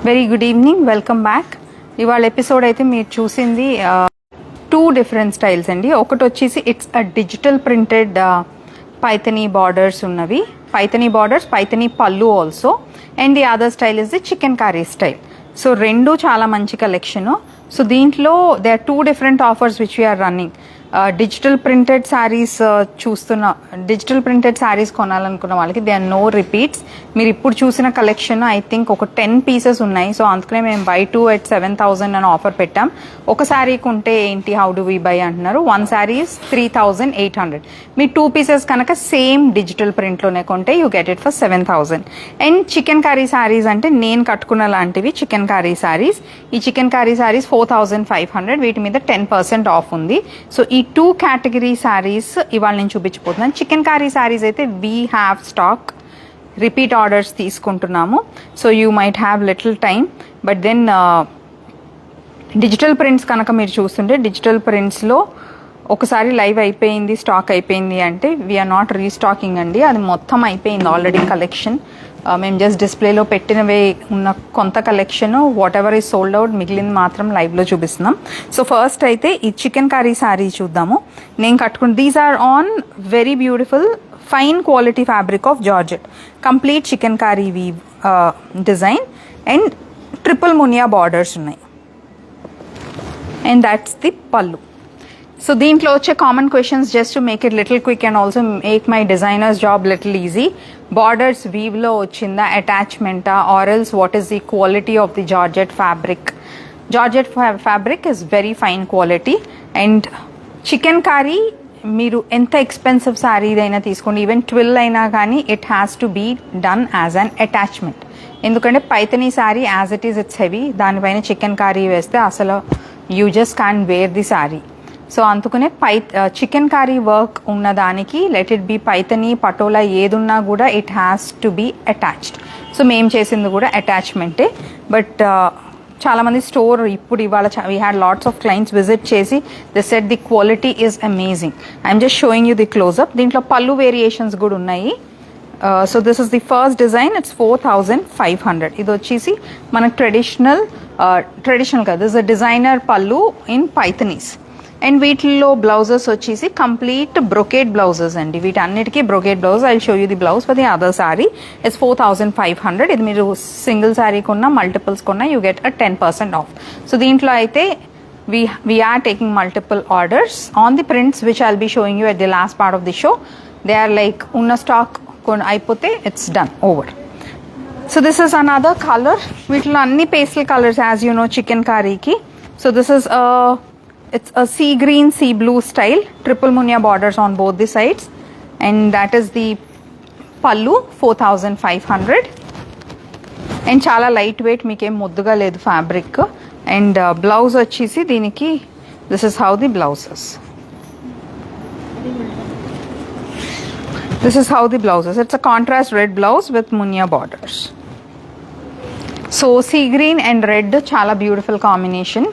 Very good evening, welcome back. ఇవాళ episode అయితే మీరు చూసింది టూ డిఫరెంట్ స్టైల్స్ అండి. ఒకటి వచ్చేసి it's a digital printed Paithani borders ఉన్నవి, Paithani borders, Paithani pallu also, and the other style is the chikankari style. So రెండు చాలా మంచి కలెక్షను. సో దీంట్లో there are two different offers which we are running. Digital printed saris digital printed saris కొనాలనుకున్న వాళ్ళకి there are no repeats. మీరు ఇప్పుడు చూసిన collection I think ఒక 10 పీసెస్ ఉన్నాయి. సో అందుకనే మేము బై 2 at 7,000 అని ఆఫర్ పెట్టాం. ఒక శారీకి ఉంటే ఏంటి, హౌ డు వీ బై అంటున్నారు. 1 శారీ ఇస్ 3,800. మీ 2 పీసెస్ కనుక సేమ్ డిజిటల్ ప్రింట్లోనే కొంటే you get it for 7,000. And chikankari saris అంటే నేను కట్టుకున్న లాంటివి చికెన్ కర్రీ శారీస్. ఈ చికెన్ కర్రీ శారీస్ 4,500. వీటి మీద 10% ఆఫ్ ఉంది. సో ఈ 2 కేటగిరీ శారీస్ ఇవాళ నేను చూపించబోతున్నాను. చికెన్ కర్రీ శారీస్ అయితే we have stock, repeat orders తీసుకుంటున్నాము. So you might have little time, but then digital prints కనుక మీరు చూస్తుంటే డిజిటల్ ప్రింట్స్లో ఒకసారి లైవ్ అయిపోయింది, స్టాక్ అయిపోయింది అంటే వీఆర్ నాట్ రీస్టాకింగ్ అండి. అది మొత్తం అయిపోయింది ఆల్రెడీ కలెక్షన్. మేము జస్ట్ డిస్ప్లేలో పెట్టినవే ఉన్న కొంత collection, what ever is sold out, మిగిలింది మాత్రం లైవ్లో చూపిస్తున్నాం. సో ఫస్ట్ అయితే ఈ చికెన్ కర్రీ శారీ చూద్దాము. నేను కట్టుకున్న these are on very beautiful fine quality fabric of georgette, complete chikankari weave design and triple muniya borders ఉన్నాయి. And that's the pallu. So దీంట్లో వచ్చే common questions just to make it little quick and also make my designers job little easy. Borders వీవ్లో వచ్చిందా, అటాచ్మెంటా, or else what is the quality of the georgette fabric. Georgette fabric is very fine quality. And chicken curry మీరు ఎంత expensive sari అయినా తీసుకోండి, even 12 అయినా కానీ it has to be done as an attachment. ఎందుకంటే Paithani sari as it is it's heavy, దానిపైన chikankari వేస్తే అసలు you just can wear the sari. So అందుకనే చికెన్ కర్రీ వర్క్ ఉన్నదానికి let it be Paithani, Patola ఏదున్నా కూడా it has to be attached. So మేము చేసింది కూడా అటాచ్మెంటే. బట్ చాలామంది స్టోర్ ఇప్పుడు ఇవాళ we had lots of clients visit చేసి the set the quality is amazing. I'm just showing you the close up. దీంట్లో పళ్ళు వేరియేషన్స్ కూడా ఉన్నాయి. So this is the first design, it's 4,500. ఇది వచ్చేసి మనకు ట్రెడిషనల్ కదా, this a designer pallu in Paithanis. And వీటిల్లో blouses వచ్చేసి కంప్లీట్ బ్రొకేడ్ బ్లౌజెస్ అండి. వీటన్నిటికీ brocade blouse. I show you the blouse for the other sari. It's 4,500. ఇది మీరు సింగిల్ శారీ కొన్నా, మల్టిపుల్స్ కొన్నా you get a 10% off. So దీంట్లో అయితే we are taking multiple orders on the prints which I'll be showing you at the last part of the show. They are like unna stock అయిపోతే it's done, over. So this is another color. వీటిలో అన్ని pastel colors as you know chicken curry ki. So this is it's a sea green, sea blue style, triple munia borders on both the sides, and that is the pallu, 4,500. and చాలా light wait, మీకేం ముద్దుగా లేదు fabric. And blouse వచ్చేసి దీనికి this is how the blouses. This is how the blouse is. It's a contrast red blouse with munia borders. So sea green and red చాలా beautiful combination.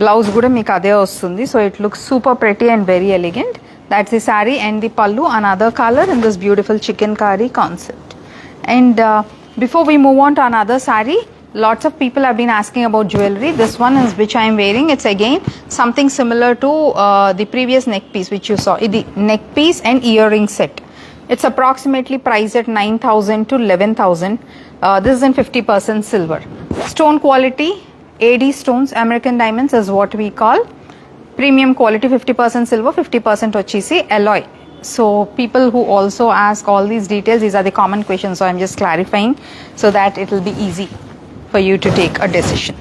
Blouse కూడా మీకు అదే వస్తుంది. So it looks super pretty and very elegant. That's the sari and the pallu, another colour in this beautiful chikankari concept. And before we move on to another sari, lots of people have been asking about jewelry. This one is which I am wearing. It's again something similar to the previous neck piece which you saw. The neck piece and earring set. It's approximately priced at 9,000 to 11,000. This is in 50% silver. Stone quality, AD stones, American diamonds is what we call. Premium quality, 50% silver, 50% ochisi alloy. So people who also ask all these details, these are the common questions. So I'm just clarifying so that it will be easy for you to take a decision.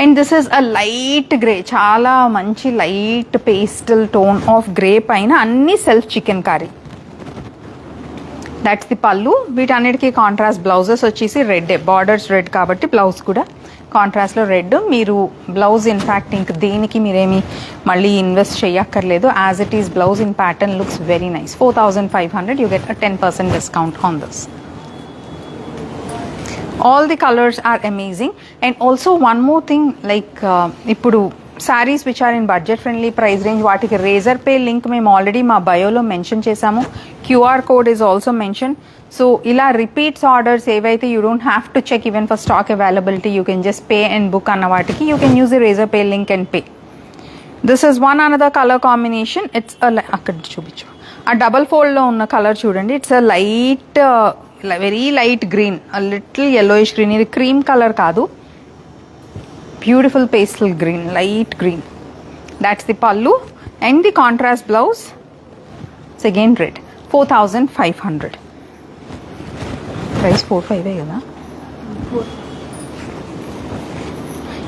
And this is a light grey, chala manchi light pastel tone of grey paina anni self chicken curry. That's the pallu. వీటన్నిటికీ contrast blouses వచ్చేసి red, borders red కాబట్టి blouse కూడా కాంట్రాస్ట్లో red. మీరు blouse in fact ఇంక దేనికి మీరేమి మళ్ళీ ఇన్వెస్ట్ చేయక్కర్లేదు. As it is blouse in pattern looks very nice. 4,500. You get a 10% discount on this. All the colors are amazing. And also one more thing, like ఇప్పుడు sarees which are in budget friendly price range, వాటికి Razorpay link మేము already మా బయోలో mention చేసాము. QR code is also mention. So ఇలా repeats orders ఏవైతే you don't have to check even for stock availability, you can just pay and book అన్న వాటికి you can use the Razorpay link and pay. This is one another colour combination. It's అక్కడ చూపించు, ఆ double ఫోల్డ్లో ఉన్న colour చూడండి. It's a light very light green, little yellowish green. ఇది cream colour కాదు, beautiful pastel green, light green. That's the pallu and the contrast blouse. It's again red. 4500. Price 45 కదా.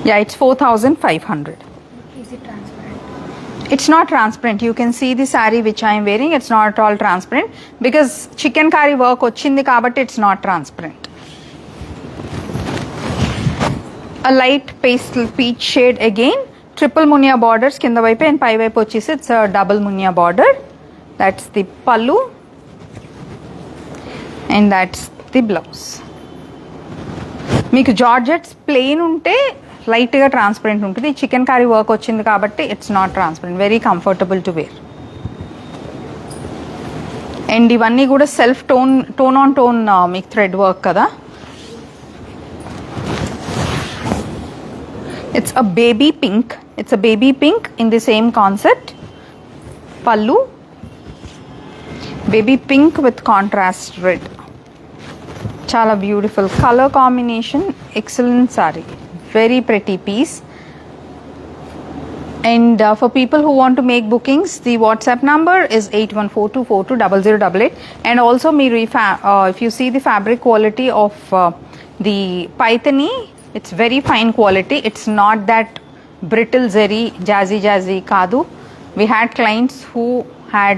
Yeah, it's 4500. Is it transparent? It's not transparent. You can see the saree which I am wearing. It's not at all transparent because chicken curry work ochindi kabatti it's not transparent. A light pastel peach shade again. Triple munya borders kinda vaipu and pai vaipu vachesi it's a double munya border. That's the pallu and that's the blouse. మీకు georgettes plain ఉంటే లైట్గా transparent ఉంటుంది. Chikankari work వచ్చింది కాబట్టి it's not transparent, very comfortable to wear. And ఇవన్నీ కూడా self tone on tone మీకు thread work కదా. It's a baby pink. It's a baby pink in the same concept. Pallu baby pink with contrast red. చాలా beautiful colour combination, excellent sari, very pretty piece. And for people who want to make bookings, the WhatsApp number is 8142420088. And also if you see the fabric quality of the Paithani, it's very fine quality. It's not that brittle zari jazzy kadu. We had clients who had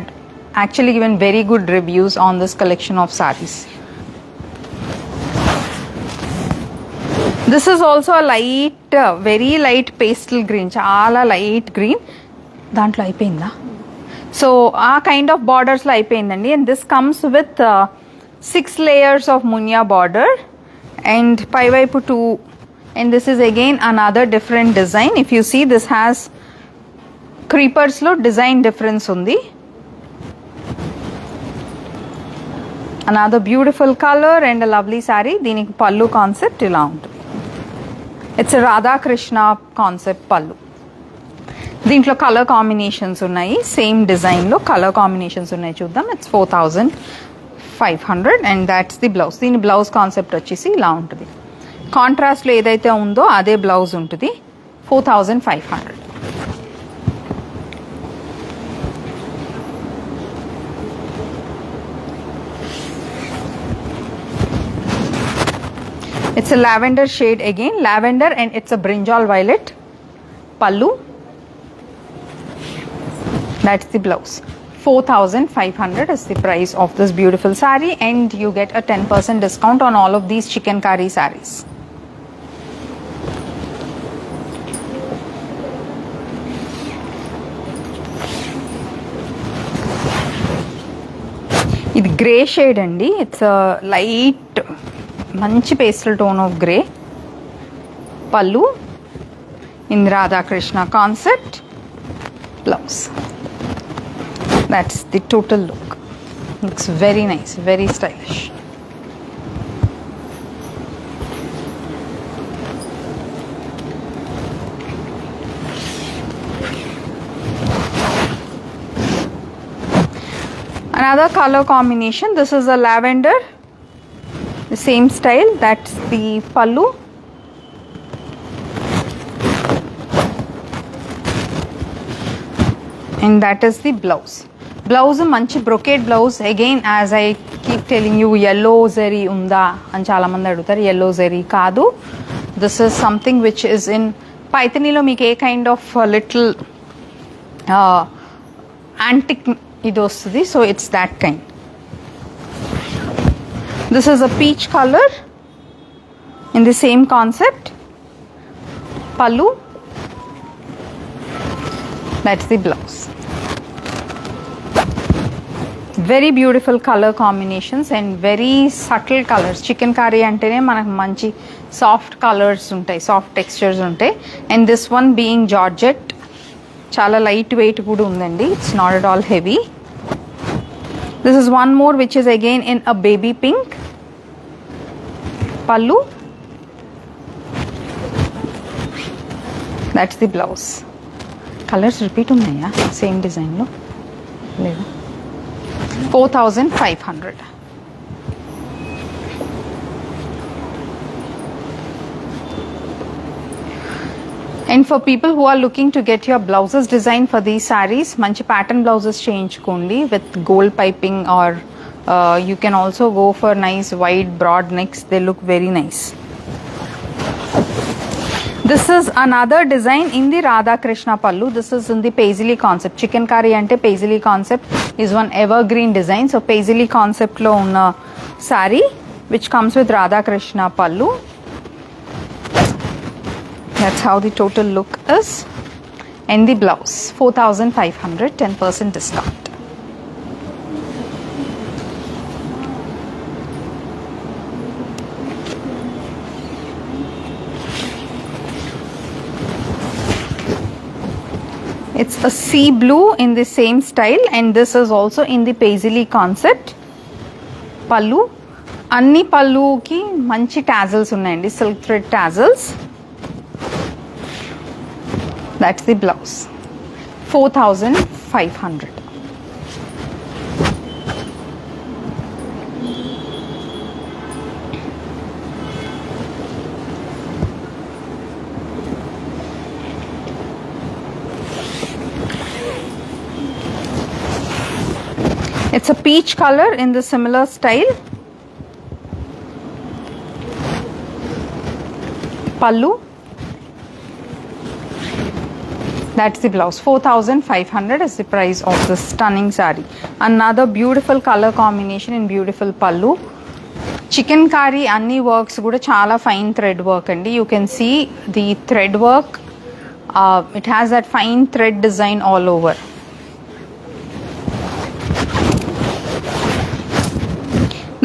actually given very good reviews on this collection of sarees. This is also a light, very light pastel green, చాలా light green. దాంట్లో అయిపోయిందా? So ఆ kind of బార్డర్స్లో అయిపోయిందండి. And this comes with 6 layers of muniya border and పైవైపు 2. And this is again another different design. If you see this has క్రీపర్స్లో design difference ఉంది. Another beautiful colour and lovely sari. దీనికి pallu concept ఇలా ఉంటుంది. It's Radhakrishna concept పళ్ళు. దీంట్లో colour combinations ఉన్నాయి, same డిజైన్లో కలర్ కాంబినేషన్స్ ఉన్నాయి. చూద్దాం. It's 4500 and that's the blouse. దీని బ్లౌజ్ కాన్సెప్ట్ వచ్చేసి ఇలా ఉంటుంది. కాంట్రాస్ట్లో ఏదైతే ఉందో అదే బ్లౌజ్ ఉంటుంది. 4500. It's a lavender shade again, lavender, and it's a brinjal violet. Pallu. That's the blouse. 4500 is the price of this beautiful saree, and you get a 10% discount on all of these chicken curry sarees. ఇది grey shade అండి. It's light మంచి pastel tone of grey. పల్లు in Radhakrishna concept. Blouse. That's the total look. Looks very nice, very stylish. Another color combination. This is a lavender. The same style. That's the pallu. And that is the blouse. Blouse manchi brocade blouse. Again, as I keep telling you, yellow zari unda అని చాలా మంది అడుగుతారు. yellow zari కాదు. This is something which is in Paithani lo మీకు ఏ kind of little antique ఇది వస్తుంది. So it's that kind. This is a peach color in the same concept. Pallu. That's the blouse. Very beautiful colour combinations and very subtle colours. Chikankari అంటేనే మనకు మంచి soft colours ఉంటాయి, soft textures ఉంటాయి. And this one being georgette, చాలా light weight కూడా ఉందండి. It's not at all heavy. This is one more which is again in a baby pink. Pallu, that's the blouse. Colours repeat ఉన్నాయా same డిజైన్లో? లేదా. 4,500. And for people who are looking to get your blouses designed for these sarees, manchi pattern blouses చేయించుకోండి with gold piping, or you can also go for nice wide broad necks. They look very nice. This is another design in the Radha Krishna pallu. This is in the paisley concept. Chicken curry ante paisley concept is one evergreen design. So paisley concept lo unna saree which comes with Radha Krishna pallu. That's how the total look is. And the blouse 4,500, 10% discount. It's a sea blue in the same style, and this is also in the paisley concept. Pallu, anni pallu ki manchi tassels unnayandi, silk thread tassels. That's the blouse. 4,500. It's a peach color in the similar style. Pallu. That's the blouse. 4,500 is the price of this stunning saree. Another beautiful color combination in beautiful pallu. Chicken curry anni works kuda chala fine thread work andi. You can see the thread work. It has that fine thread design all over.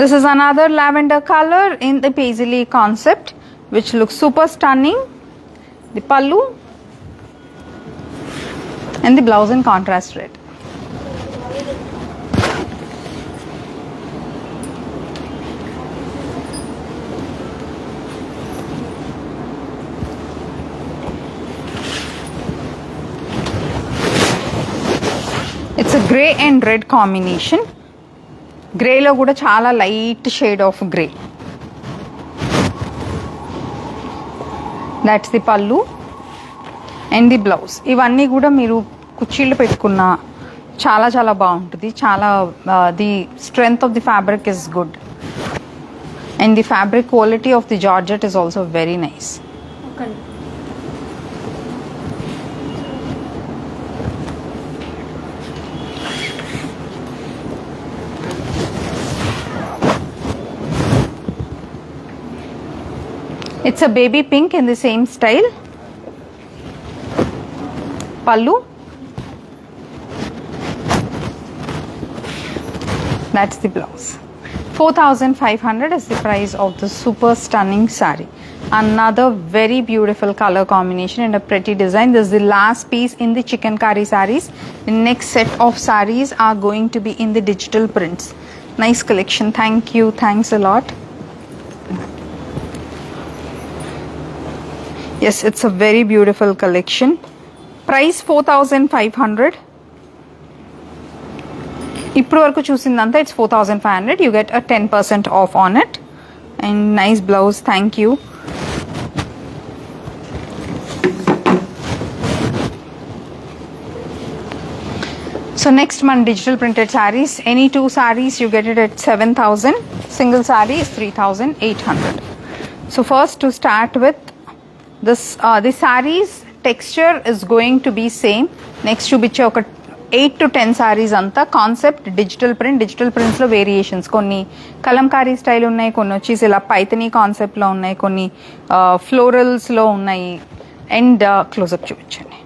This is another lavender color in the paisley concept, which looks super stunning. The pallu and the blouse in contrast red. It's a grey and red combination. Grey lo kuda chala light shade of grey. That's the pallu and the blouse. ఇవన్నీ కూడా మీరు కుర్చీలు పెట్టుకున్నా చాలా చాలా బాగుంటుంది. చాలా the strength of the fabric is good, and the fabric quality of the georgette is also very nice. It's a baby pink in the same style. Pallu. That's the blouse. 4,500 is the price of the super stunning saree. Another very beautiful color combination and a pretty design. This is the last piece in the chicken curry sarees. The next set of sarees are going to be in the digital prints. Nice collection. Thank you. Thanks a lot. Yes, it's a very beautiful collection. Price 4,500. ఇప్పుడు వరకు చూసిందంతా it's 4,500. You get a 10% off on it. And nice blouse. Thank you. So next month digital printed sarees. Any two sarees you get it at 7,000. Single saree is 3,800. So first to start with, this the sarees texture is going to be same. Next చూపించే ఒక 8 to 10 sarees అంతా concept digital ప్రింట్స్లో variations. కొన్ని Kalamkari style ఉన్నాయి, కొన్ని వచ్చేసి ఇలా పైతనీ కాన్సెప్ట్లో ఉన్నాయి, కొన్ని ఫ్లోరల్స్లో ఉన్నాయి. అండ్ క్లోజప్ చూపించండి.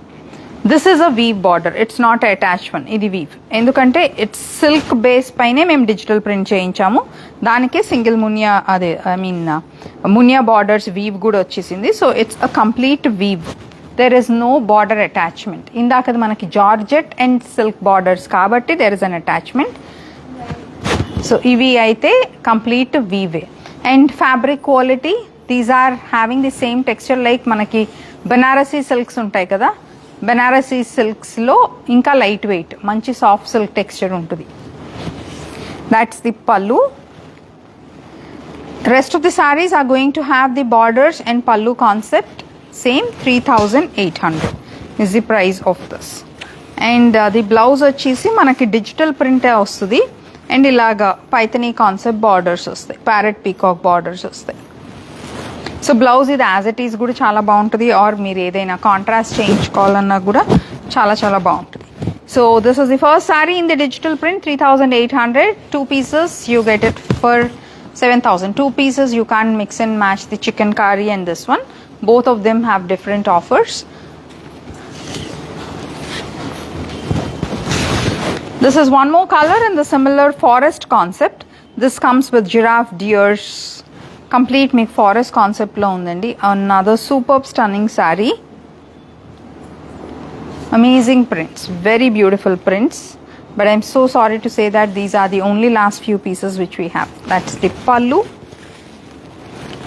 This is a weave border, it's not attach one, ఇది వీవ్. ఎందుకంటే ఇట్స్ సిల్క్ బేస్ పైనే మేము డిజిటల్ ప్రింట్ చేయించాము, దానికే సింగిల్ మునియా అదే I mean muniya borders weave కూడా వచ్చేసింది. So it's a complete weave, there is no border attachment. ఇందాకది మనకి జార్జెట్ అండ్ సిల్క్ బార్డర్స్ కాబట్టి there is an attachment. So ఇవి అయితే కంప్లీట్ వీవే. And fabric quality, these are having the same texture like మనకి Banarasi silks ఉంటాయి కదా, బనారసీ సిల్క్స్లో ఇంకా లైట్ వెయిట్ మంచి సాఫ్ట్ సిల్క్ టెక్స్చర్ ఉంటుంది. దాట్స్ ది పల్లు. Rest of the sarees are going to have the borders and pallu concept. Same 3,800 is the price of this. And the blouse వచ్చేసి మనకి digital ప్రింటే వస్తుంది. And ఇలాగా Paithani concept borders వస్తాయి, parrot peacock borders వస్తాయి. So blouse ఇది as it is కూడా చాలా బాగుంటుంది, ఆర్ మీరు ఏదైనా కాంట్రాస్ట్ చేయించుకోవాలన్నా కూడా చాలా చాలా బాగుంటుంది. So this is the first sorry in the digital print, 3,800. 2 pieces you get it for 7,000. 2 pieces you can't mix and match the chicken curry and this one. Both of them have different offers. This is one more color in the similar forest concept. This comes with giraffe, deers, complete మీకు forest కాన్సెప్ట్లో ఉందండి. Another super stunning sari, amazing prints, very beautiful prints. But I'm so sorry to say that these are the only last few pieces which we have. That's the pallu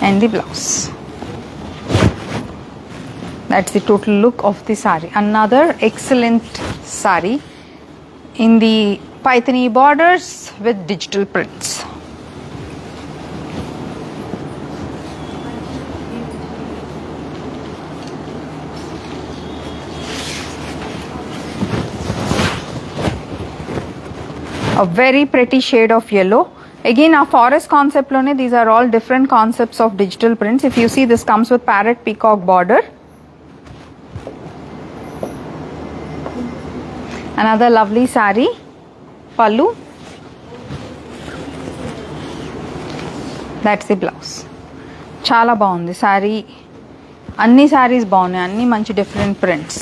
and the blouse. That's the total look of the saree. Another excellent saree in the Paithani borders with digital prints. A very pretty shade of yellow. Again, our forest concept lone, these are all different concepts of digital prints. If you see, this comes with parrot peacock border. Another lovely saree, pallu. That's the blouse. Chala baagundi saree. Anni sarees baagunayi, anni manchi different prints.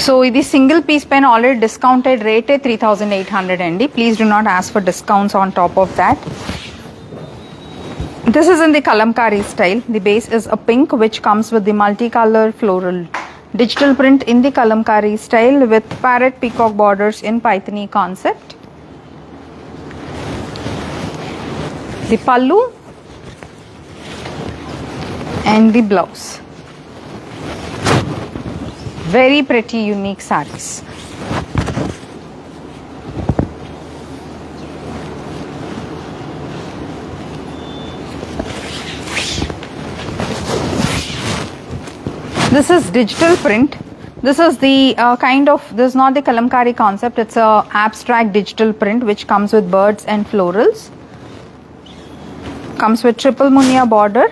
So ఇది single piece పైన already discounted రేటే 3,800 అండి. Please do not ask for discounts on top of that. This is in the Kalamkari style. The base is a pink which comes with the multi colour floral digital print in the kalamkari style with parrot peacock borders in Paithani concept. The pallu and the blouse. Very pretty, unique sarees. This is digital print. This is the kind of, this is not the kalamkari concept, it's a abstract digital print which comes with birds and florals. Comes with triple munia border.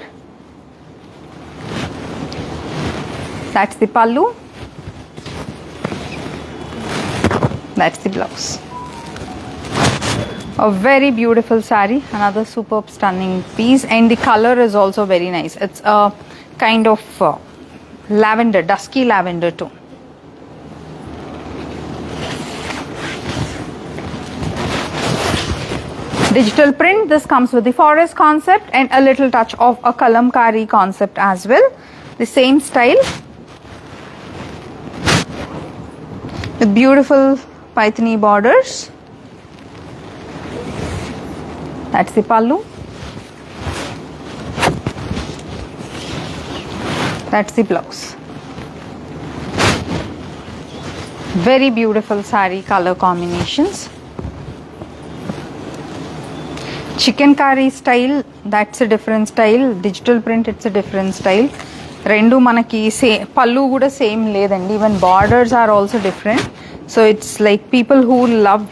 That's the pallu. That's the blouse. A very beautiful saree, another superb stunning piece, and the color is also very nice. It's a kind of lavender, dusky lavender tone. Digital print, this comes with the forest concept and a little touch of a kalamkari concept as well. The same style with beautiful Paithani borders. That's the pallu. That's the blouse. Very beautiful saree color combinations. Chicken curry style, that's a different style. Digital print, it's a different style. Rendu manaki same, pallu kuda same ledandi. Even borders are also different. So it's like people who love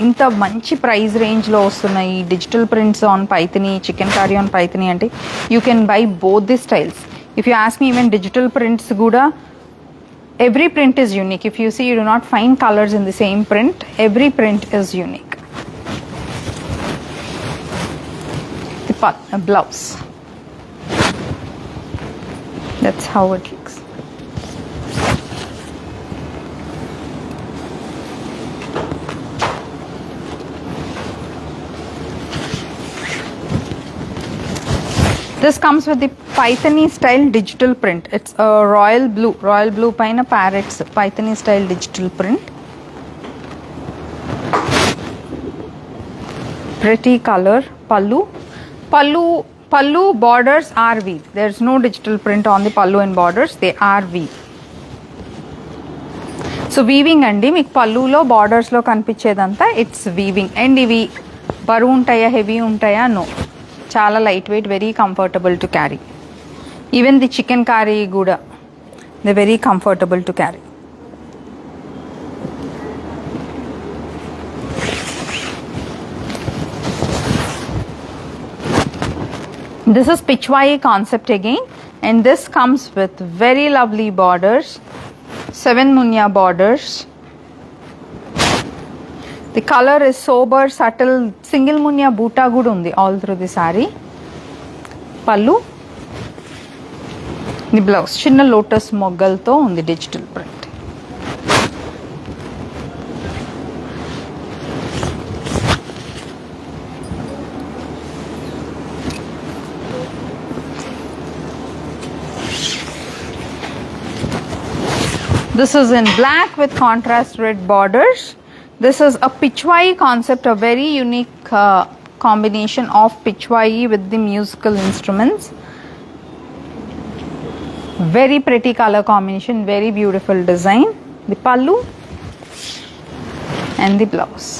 ఇంత మంచి price రేంజ్లో వస్తున్నాయి digital prints on Paithani, chikankari on Paithani అంటే you can buy both the styles. If you ask me even digital prints కూడా every print is unique. If you see you do not find colours in the same print, every print is unique. The blouse. That's how it looks. This comes with the Paithani style digital print. It's a royal blue paina parrots Paithani style digital print. Pretty color. Pallu borders are weave. There's no digital print on the pallu and borders, they are weave. So weaving అండి, మీకు పళ్ళులో బార్డర్స్లో కనిపించేదంతా it's weaving. And ఇవి బరువు ఉంటాయా, heavy ఉంటాయా? No, చాలా light weight, very comfortable to carry. Even the chikankari కూడా they very comfortable to carry. This is Pichwai concept again, and this comes with very lovely borders, 7 munya borders. The color is sober, subtle, single munya boota good undi all through the saree. Pallu, the blouse chinna lotus moggal tho undi digital print. This is in black with contrast red borders. This is a Pichwai concept, a very unique combination of Pichwai with the musical instruments. Very pretty color combination, very beautiful design. The pallu and the blouse.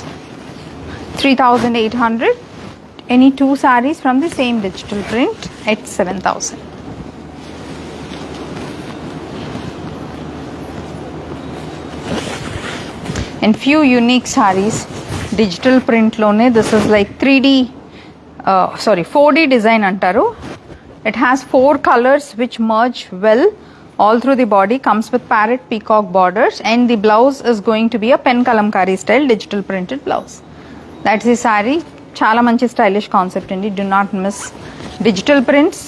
3,800. Any two sarees from the same digital print at 7,000. And few unique sarees digital print lone. This is like 4D design antaru. It has 4 colors which merge well all through the body. Comes with parrot peacock borders, and the blouse is going to be a pen kalamkari style digital printed blouse. That's the saree. Chala manchi stylish concept andi. Do not miss digital prints.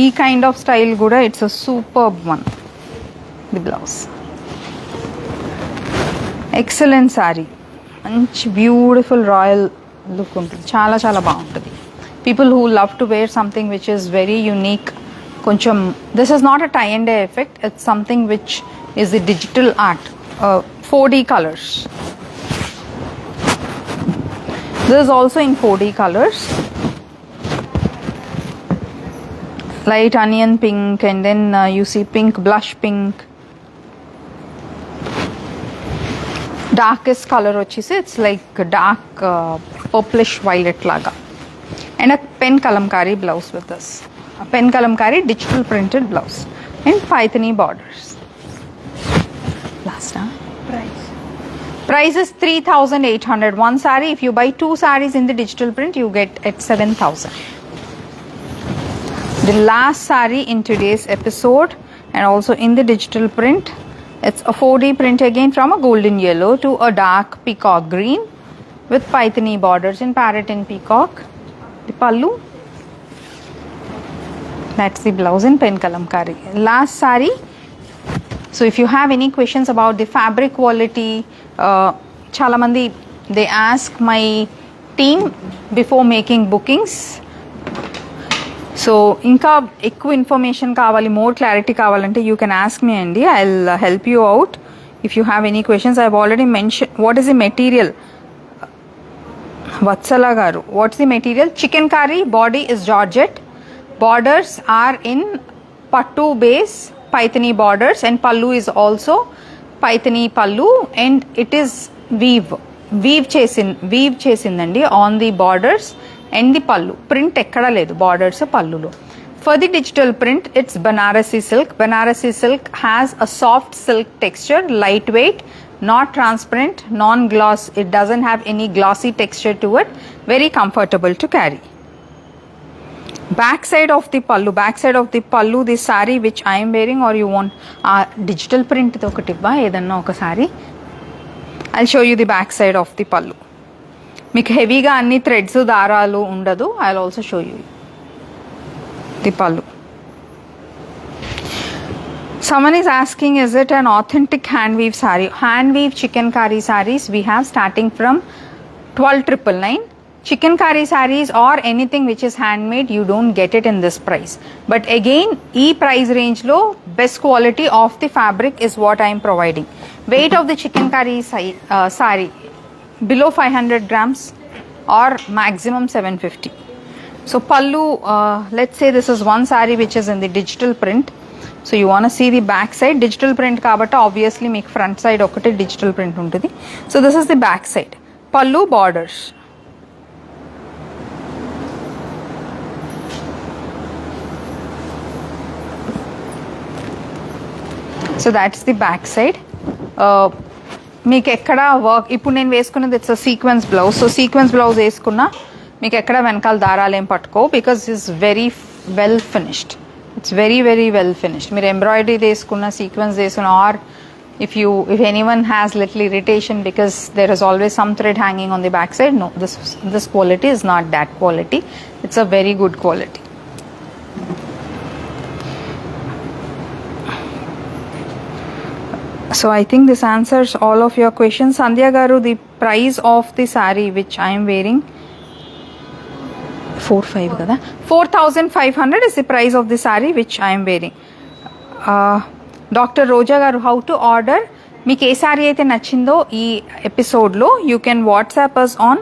E kind of style kuda it's a superb one. The blouse. Excellent sari, మంచి beautiful royal look ఉంటుంది, చాలా చాలా బాగుంటుంది. People who love to wear something which is very unique. కొంచెం this is not a tie and dye effect, it's something which is the digital art. 4D colours. This is also in 4D colours. Light onion pink, and then you see pink, blush pink. Darkest color వచ్చేసి it's like dark purplish violet లాగా. And a pen kalamkari blouse with this. A pen kalamkari digital printed blouse and Paithani borders. Last price is 3,800. One saree, if you buy 2 sarees in the digital print, you get at 7,000. The last saree in today's episode, and also in the digital print, it's a 4D print again, from a golden yellow to a dark peacock green with Paithani borders in parrot and peacock. The pallu, that's the blouse in pen kalamkari. Last saree. So if you have any questions about the fabric quality, chala mandi they ask my team before making bookings. So ఇంకా ఎక్కువ information కావాలి, more clarity కావాలంటే you can ask me అండి. I will help you out if you have any questions. I have already mention what is the material. Vatsala garu, what's the material? Chikankari body is georgette, borders are in pattu base Paithani borders, and pallu is also Paithani pallu, and it is weave చేసిందండి on the borders and the pallu. Print ekkada ledu, borders pallulo. For the digital print, it's Banarasi silk. Banarasi silk has a soft silk texture, lightweight, not transparent, non-gloss. It doesn't have any glossy texture to it. Very comfortable to carry. Back side of the pallu, the saree which I am wearing, or you want digital print ఒకటివ్వా ఏదన్నా ఒక saree. I'll show you the back side of the pallu. మీకు హెవీగా అన్ని threads దారాలు ఉండదు. I'll also show you the pallu. Someone is asking, is it an authentic hand weave saree? Hand weave chikankari sarees we have starting from 12,999. Chikankari sarees or anything which is handmade, you don't get it in this price. But again, e price range low, best quality of the fabric is what I am providing. Weight of the chikankari saree below 500 grams or maximum 750. So pallu, let's say this is one saree which is in the digital print. So you want to see the back side. Digital print kabata obviously make front side okate digital print untudi. So this is the back side. Pallu borders. So that's the back side. మీకు ఎక్కడ work ఇప్పుడు నేను వేసుకున్నది it's a sequence blouse. So sequence blouse వేసుకున్నా మీకు ఎక్కడ వెనకాల దారాలు ఏం పట్టుకో, because it's very well finished. It's very very well finished. మీరు ఎంబ్రాయిడరీ వేసుకున్న, సీక్వెన్స్ వేసుకున్న, or if anyone has little irritation because there is always some thread hanging on the back side, no, this quality is not that quality. It's a very good quality. So I think this answers all of your questions. Sandhya garu, the price of the saree which I am wearing 4,500 kada, 4,500 is the price of the saree which I am wearing. Dr. Roja garu, how to order? మీకు ఏ sorry అయితే నచ్చిందో ఈ ఎపిసోడ్లో you can WhatsApp us on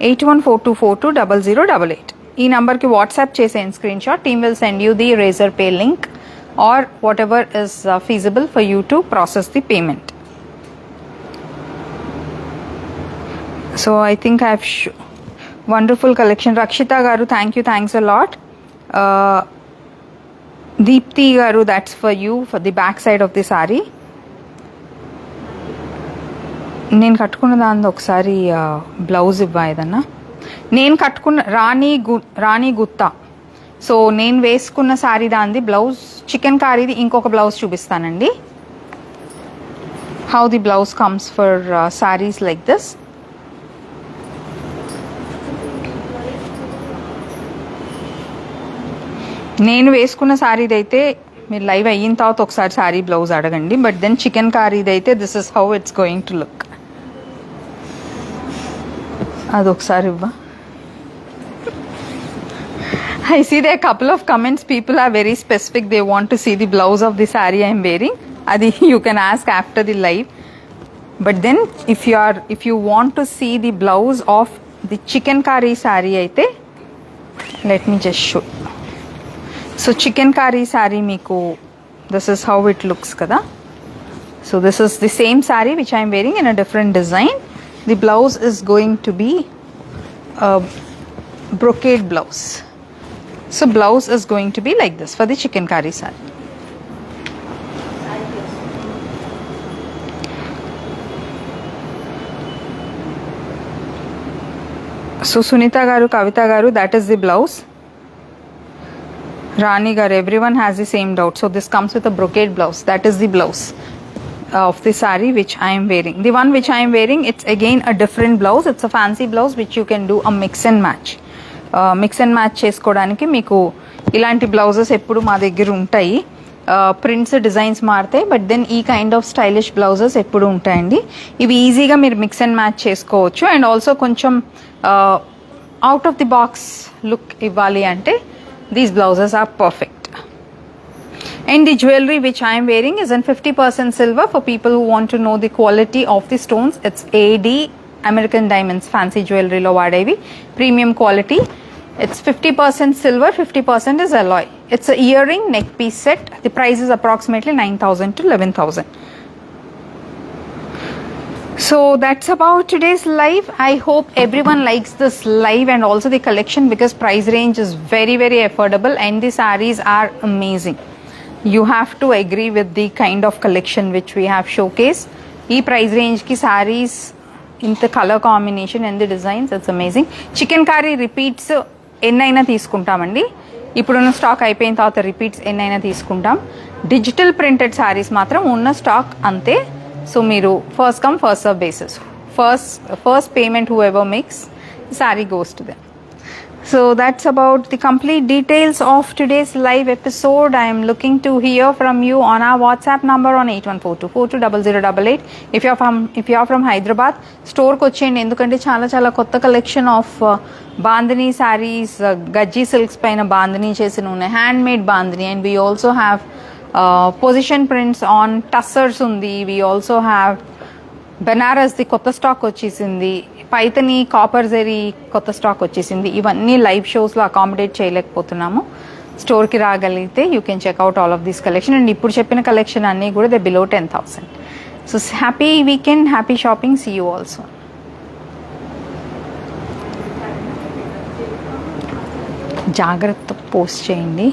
8142420088. ఈ నెంబర్కి WhatsApp చేసేయండి screenshot. Team will send you the Razorpay link or whatever is feasible for you to process the payment. So I think I have wonderful collection. Rakshita garu, thanks a lot. Deepthi garu, that's for you, for the back side of the saree. నేను కట్టుకున్న దాని ఒకసారి blouse ఇవ్వ ఏదన్నా. నేను కట్టుకున్న రాణి Gutta. So నేను వేసుకున్న శారీ దానిది బ్లౌజ్ చికెన్ కారీది ఇంకొక బ్లౌజ్ చూపిస్తానండి. How the blouse comes for saris like this. నేను వేసుకున్న శారీది అయితే మీరు లైవ్ అయిన తర్వాత ఒకసారి శారీ బ్లౌజ్ అడగండి. బట్ దెన్ చికెన్ కారీది అయితే this is how it's going to look. అదొకసారి ఇవ్వ. I see there are a couple of comments. People are very specific. They want to see the blouse of the saree I am wearing. Adi you can ask after the live. But then if you want to see the blouse of the chicken curry saree aithe, let me just show. So chicken curry saree meeku this is how it looks kada. So this is the same saree which I am wearing in a different design. The blouse is going to be a brocade blouse. So blouse is going to be like this for the chicken curry saree. So Sunita garu, Kavita garu, that is the blouse. Rani garu, everyone has the same doubt. So this comes with a brocade blouse. That is the blouse of the saree which I am wearing. The one which I am wearing, it's again a different blouse. It's a fancy blouse which you can do a mix and match. Mix and match చేసుకోవడానికి మీకు ఇలాంటి blouses ఎప్పుడు మా దగ్గర ఉంటాయి. Prints designs మారుతాయి, but then ఈ kind of stylish blouses ఎప్పుడు ఉంటాయండి. ఇవి ఈజీగా మీరు మిక్స్ అండ్ మ్యాచ్ చేసుకోవచ్చు. అండ్ ఆల్సో కొంచెం out of the box look ఇవ్వాలి అంటే these blouses are perfect. And the jewelry which I am wearing is in 50% silver. For people who want to know the quality of the stones, it's AD American Diamonds fancy jewelry lo vadevi premium quality. It's 50% silver, 50% is alloy. It's a earring neck piece set. The price is approximately 9,000 to 11,000. So that's about today's live. I hope everyone likes this live and also the collection, because price range is very very affordable and the sarees are amazing. You have to agree with the kind of collection which we have showcased. Ee price range ki sarees, ఇంత colour combination and the designs, it's amazing. Chicken curry repeats ఎన్నైనా తీసుకుంటామండి. ఇప్పుడున్న stock అయిపోయిన తర్వాత repeats ఎన్నైనా తీసుకుంటాం. Digital printed saris మాత్రం ఉన్న స్టాక్ అంతే. సో మీరు first come first serve basis, first payment who ever makes sari goes to them. So that's about the complete details of today's live episode. I am looking to hear from you on our WhatsApp number on 8142420088. If you are from Hyderabad, store కి వచ్చేయండి, ఎందుకంటే చాలా కొత్త collection of bandhani sarees, గజ్జీ silks పైన బాందినీ చేసి ఉన్నాయి, hand made bandhani. And we also have position prints on tussars ఉంది. We also have బెనారస్ది కొత్త స్టాక్ వచ్చేసింది, పైతని కాపర్ జరీ కొత్త స్టాక్ వచ్చేసింది. ఇవన్నీ లైవ్ షోస్లో అకామిడేట్ చేయలేకపోతున్నాము. స్టోర్కి రాగలిగితే you can check out all of this collection. And ఇప్పుడు చెప్పిన కలెక్షన్ అన్నీ కూడా they below 10,000. So happy weekend, happy shopping, see you also. జాగ్రత్త పోస్ట్ చేయండి.